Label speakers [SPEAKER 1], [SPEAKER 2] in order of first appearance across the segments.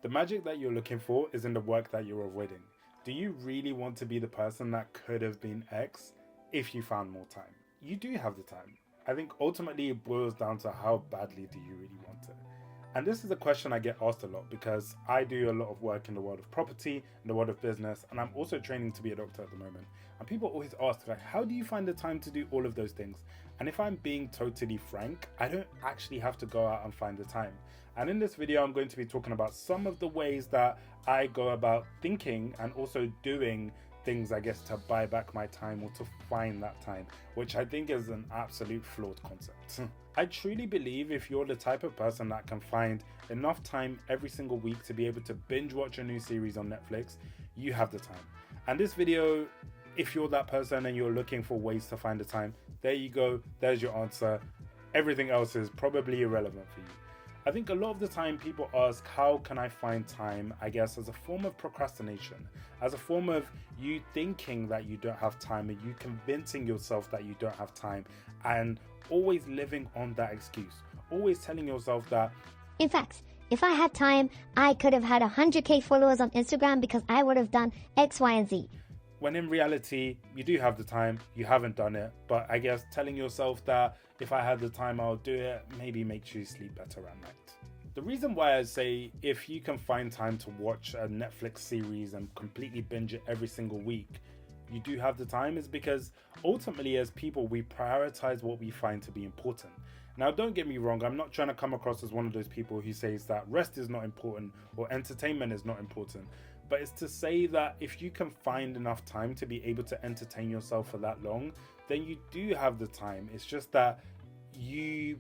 [SPEAKER 1] The magic that you're looking for is in the work that you're avoiding. Do you really want to be the person that could have been X if you found more time? You do have the time. I think ultimately it boils down to how badly do you really want it. And this is a question I get asked a lot because I do a lot of work in the world of property, in the world of business, and I'm also training to be a doctor at the moment. And people always ask, like, how do you find the time to do all of those things? And if I'm being totally frank, I don't actually have to go out and find the time. And in this video, I'm going to be talking about some of the ways that I go about thinking and also doing things, I guess, to buy back my time or to find that time, which I think is an absolute flawed concept. I truly believe if you're the type of person that can find enough time every single week to be able to binge watch a new series on Netflix, you have the time. And this video, if you're that person and you're looking for ways to find the time, there you go, there's your answer. Everything else is probably irrelevant for you. I think a lot of the time people ask, how can I find time, I guess, as a form of procrastination, as a form of you thinking that you don't have time and you convincing yourself that you don't have time and always living on that excuse, always telling yourself that,
[SPEAKER 2] in fact, if I had time, I could have had 100k followers on Instagram because I would have done X, Y, and Z.
[SPEAKER 1] When in reality, you do have the time, you haven't done it, but I guess telling yourself that if I had the time, I'll do it, maybe makes you sleep better at night. The reason why I say if you can find time to watch a Netflix series and completely binge it every single week, you do have the time is because ultimately as people, we prioritize what we find to be important. Now, don't get me wrong, I'm not trying to come across as one of those people who says that rest is not important or entertainment is not important. But it's to say that if you can find enough time to be able to entertain yourself for that long, then you do have the time. It's just that you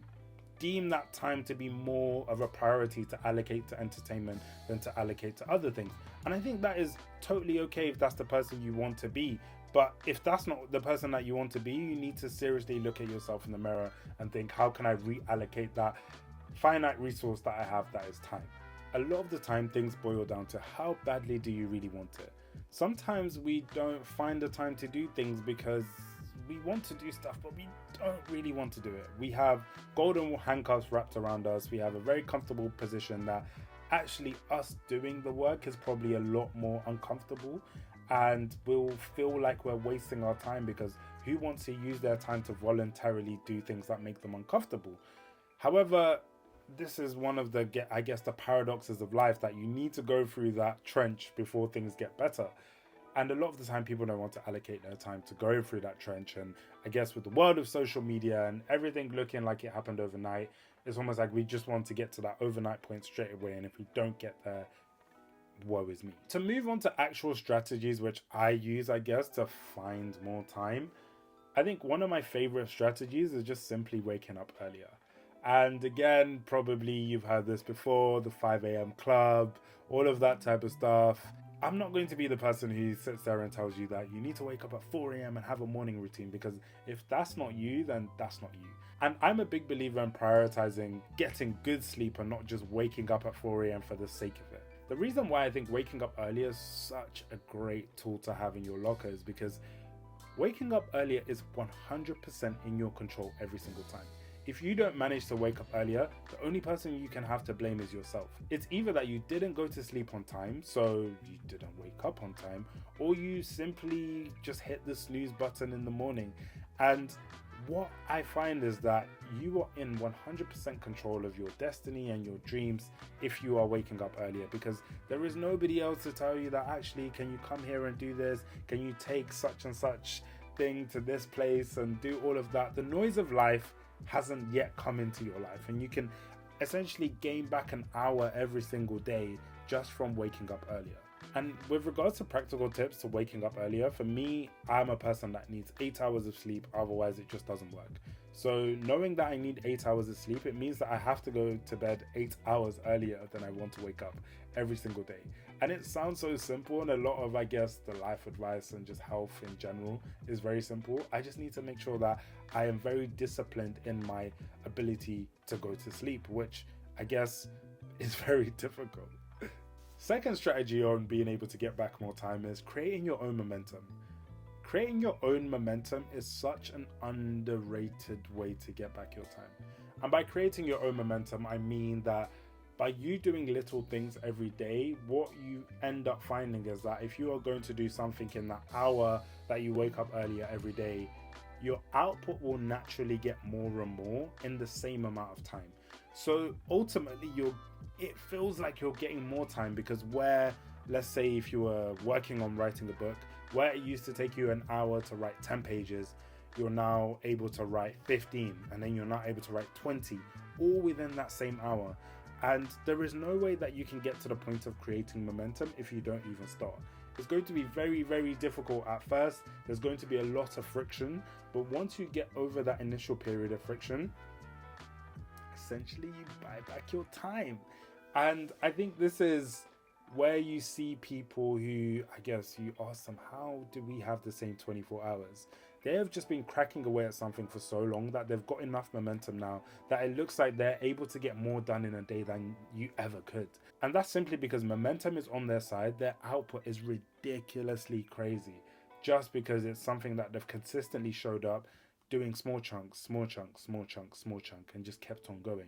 [SPEAKER 1] deem that time to be more of a priority to allocate to entertainment than to allocate to other things. And I think that is totally okay if that's the person you want to be. But if that's not the person that you want to be, you need to seriously look at yourself in the mirror and think, how can I reallocate that finite resource that I have, that is time? A lot of the time things boil down to how badly do you really want it. Sometimes we don't find the time to do things because we want to do stuff, but we don't really want to do it. We have golden handcuffs wrapped around us. We have a very comfortable position that actually us doing the work is probably a lot more uncomfortable, and we'll feel like we're wasting our time because who wants to use their time to voluntarily do things that make them uncomfortable? However, this is one of the, I guess, the paradoxes of life, that you need to go through that trench before things get better. And a lot of the time people don't want to allocate their time to go through that trench. And I guess with the world of social media and everything looking like it happened overnight, it's almost like we just want to get to that overnight point straight away. And if we don't get there, woe is me. To move on to actual strategies which I use, I guess, to find more time, I think one of my favorite strategies is just simply waking up earlier. And again, probably you've heard this before, the 5 a.m. club, all of that type of stuff. I'm not going to be the person who sits there and tells you that you need to wake up at 4 a.m. and have a morning routine, because if that's not you, then that's not you. And I'm a big believer in prioritizing getting good sleep and not just waking up at 4 a.m. for the sake of it. The reason why I think waking up earlier is such a great tool to have in your locker is because waking up earlier is 100% in your control every single time. If you don't manage to wake up earlier, the only person you can have to blame is yourself. It's either that you didn't go to sleep on time, so you didn't wake up on time, or you simply just hit the snooze button in the morning. And what I find is that you are in 100% control of your destiny and your dreams if you are waking up earlier, because there is nobody else to tell you that actually, can you come here and do this? Can you take such and such thing to this place and do all of that? The noise of life hasn't yet come into your life, and you can essentially gain back an hour every single day just from waking up earlier. And with regards to practical tips to waking up earlier, for me, I'm a person that needs 8 hours of sleep, otherwise it just doesn't work. So knowing that I need 8 hours of sleep, it means that I have to go to bed 8 hours earlier than I want to wake up every single day. And it sounds so simple, and a lot of, I guess, the life advice and just health in general is very simple. I just need to make sure that I am very disciplined in my ability to go to sleep, which I guess is very difficult. Second strategy on being able to get back more time is creating your own momentum. Creating your own momentum is such an underrated way to get back your time. And by creating your own momentum, I mean that By you doing little things every day, what you end up finding is that if you are going to do something in that hour that you wake up earlier every day, your output will naturally get more and more in the same amount of time. So ultimately, it feels like you're getting more time, because where, let's say if you were working on writing a book, where it used to take you an hour to write 10 pages, you're now able to write 15, and then you're now able to write 20, all within that same hour. And there is no way that you can get to the point of creating momentum if you don't even start. It's going to be very, very difficult at first. There's going to be a lot of friction, but once you get over that initial period of friction, essentially you buy back your time. And I think this is where you see people who, I guess you ask them, how do we have the same 24 hours? They have just been cracking away at something for so long that they've got enough momentum now that it looks like they're able to get more done in a day than you ever could. And that's simply because momentum is on their side. Their output is ridiculously crazy, just because it's something that they've consistently showed up doing small chunks, and just kept on going.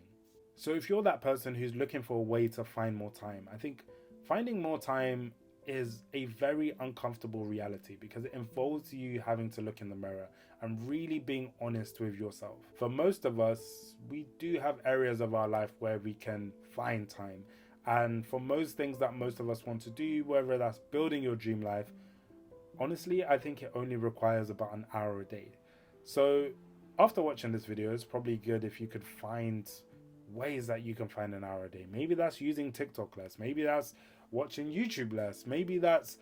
[SPEAKER 1] So if you're that person who's looking for a way to find more time, I think finding more time is a very uncomfortable reality, because it involves you having to look in the mirror and really being honest with yourself. For most of us, we do have areas of our life where we can find time. And for most things that most of us want to do, whether that's building your dream life, honestly, I think it only requires about an hour a day. So after watching this video, it's probably good if you could find ways that you can find an hour a day. Maybe that's using TikTok less. Maybe that's watching YouTube less. Maybe that's,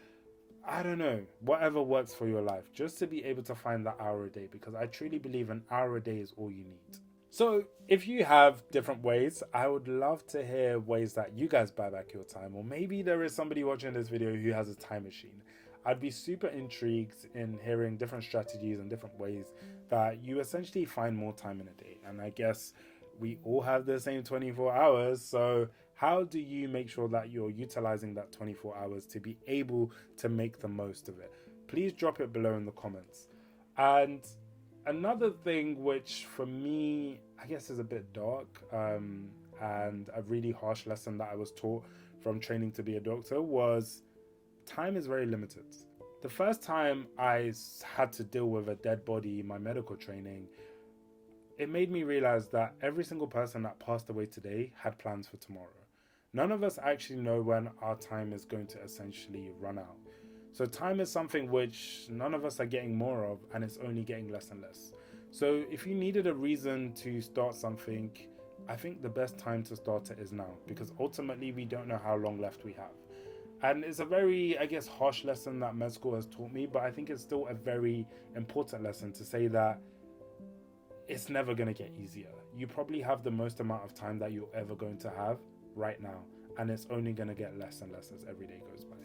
[SPEAKER 1] I don't know, whatever works for your life, just to be able to find that hour a day, because I truly believe an hour a day is all you need. So if you have different ways, I would love to hear ways that you guys buy back your time, or maybe there is somebody watching this video who has a time machine. I'd be super intrigued in hearing different strategies and different ways that you essentially find more time in a day. And I guess we all have the same 24 hours, so how do you make sure that you're utilizing that 24 hours to be able to make the most of it? Please drop it below in the comments. And another thing which for me, I guess is a bit dark, and a really harsh lesson that I was taught from training to be a doctor, was time is very limited. The first time I had to deal with a dead body in my medical training, it made me realize that every single person that passed away today had plans for tomorrow. None of us actually know when our time is going to essentially run out. So time is something which none of us are getting more of, and it's only getting less and less. So if you needed a reason to start something, I think the best time to start it is now, because ultimately we don't know how long left we have. And it's a very, I guess, harsh lesson that med school has taught me, but I think it's still a very important lesson to say that it's never going to get easier. You probably have the most amount of time that you're ever going to have right now, and it's only going to get less and less as every day goes by.